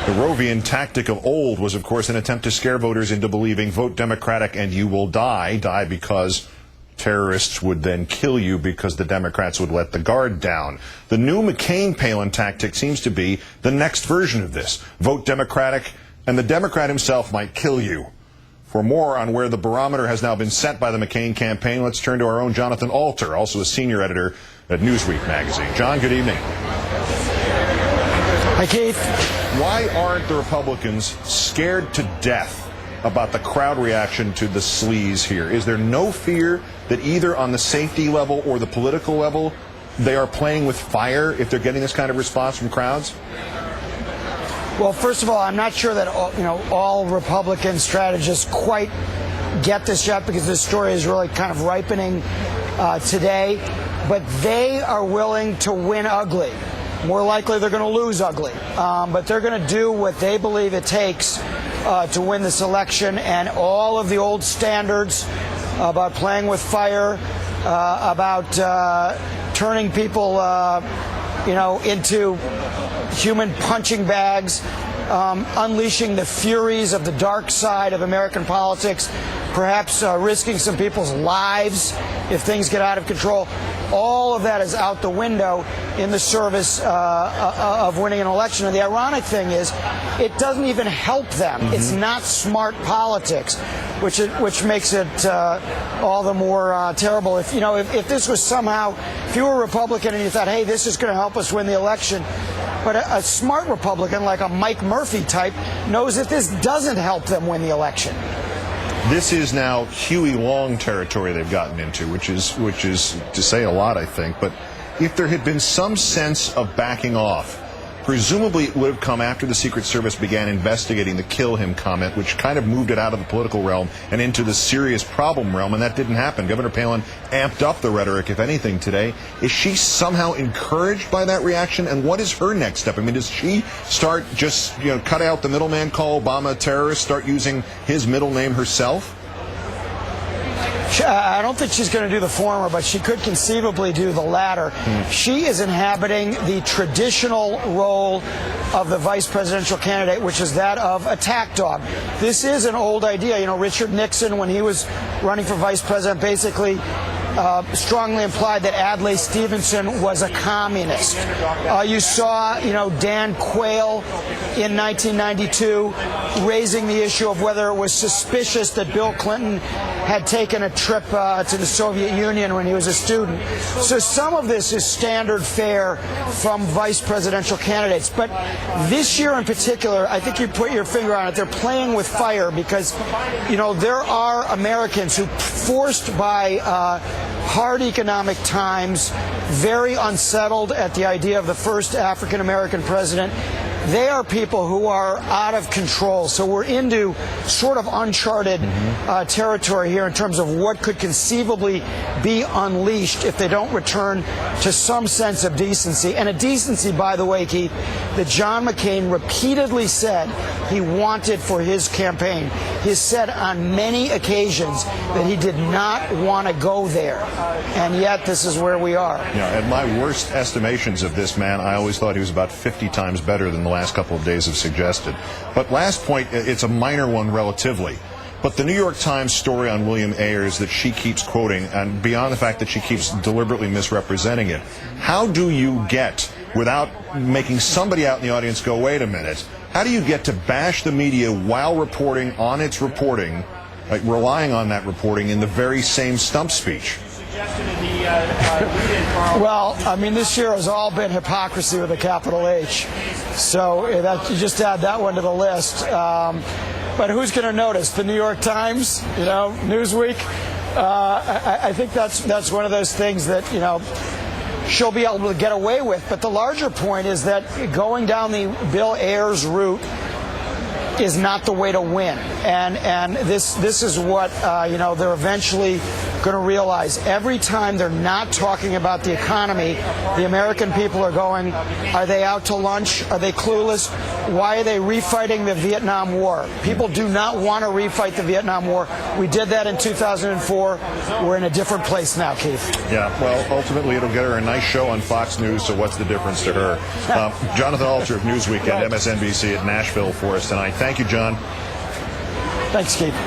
The Rovian tactic of old was, of course, an attempt to scare voters into believing vote Democratic and you will die. Die because terrorists would then kill you because the Democrats would let the guard down. The new McCain-Palin tactic seems to be the next version of this. Vote Democratic and the Democrat himself might kill you. For more on where the barometer has now been set by the McCain campaign, let's turn to our own Johnathan Alter, also a senior editor at Newsweek magazine. John, good evening. Hi, Keith. Why aren't the Republicans scared to death about the crowd reaction to the sleaze here? Is there no fear that either on the safety level or the political level they are playing with fire if they're getting this kind of response from crowds? Well, first of all, I'm not sure that all Republican strategists quite get this yet because this story is really kind of ripening today. But they are willing to win ugly. More likely they're going to lose ugly. But they're going to do what they believe it takes to win this election. And all of the old standards about playing with fire, about turning people into human punching bags, unleashing the furies of the dark side of American politics, perhaps risking some people's lives if things get out of control. All of that is out the window in the service of winning an election. And the ironic thing is, it doesn't even help them. Mm-hmm. It's not smart politics, which makes it all the more terrible. If this was somehow, if you were a Republican and you thought, hey, this is going to help us win the election, but a smart Republican like a Mike Murphy type knows that this doesn't help them win the election. This is now Huey Long territory they've gotten into, which is to say a lot, I think. But if there had been some sense of backing off, presumably it would have come after the Secret Service began investigating the kill him comment, which kind of moved it out of the political realm and into the serious problem realm, and that didn't happen. Governor Palin amped up the rhetoric, if anything, today. Is she somehow encouraged by that reaction, and what is her next step? I mean, does she start just, cut out the middleman, call Obama a terrorist, start using his middle name herself? I don't think she's going to do the former, but she could conceivably do the latter. She is inhabiting the traditional role of the vice presidential candidate, which is that of attack dog. This is an old idea. Richard Nixon, when he was running for vice president, basically strongly implied that Adlai Stevenson was a communist. You saw, Dan Quayle in 1992 raising the issue of whether it was suspicious that Bill Clinton had taken a trip to the Soviet Union when he was a student. So some of this is standard fare from vice presidential candidates. But this year in particular, I think you put your finger on it, they're playing with fire because, there are Americans who, forced by hard economic times, very unsettled at the idea of the first African-American president. They are people who are out of control. So we're into sort of uncharted territory here in terms of what could conceivably be unleashed if they don't return to some sense of decency. And a decency, by the way, Keith, that John McCain repeatedly said he wanted for his campaign. He has said on many occasions that he did not want to go there. And yet this is where we are. At my worst estimations of this man, I always thought he was about 50 times better than the last couple of days have suggested. But last point, it's a minor one relatively. But the New York Times story on William Ayers that she keeps quoting, and beyond the fact that she keeps deliberately misrepresenting it, how do you get, without making somebody out in the audience go, wait a minute, how do you get to bash the media while reporting on its reporting, like relying on that reporting in the very same stump speech? Well, this year has all been hypocrisy with a capital H. So you just add that one to the list. But who's going to notice? The New York Times, Newsweek? I think that's one of those things that, she'll be able to get away with. But the larger point is that going down the Bill Ayers route is not the way to win. And this is what, they're eventually going to realize every time they're not talking about the economy, the American people are going, are they out to lunch? Are they clueless? Why are they refighting the Vietnam War? People do not want to refight the Vietnam War. We did that in 2004. We're in a different place now, Keith. Yeah, well, ultimately it'll get her a nice show on Fox News, so what's the difference to her? Johnathan Alter of Newsweek at MSNBC at Nashville for us tonight. Thank you, John. Thanks, Keith.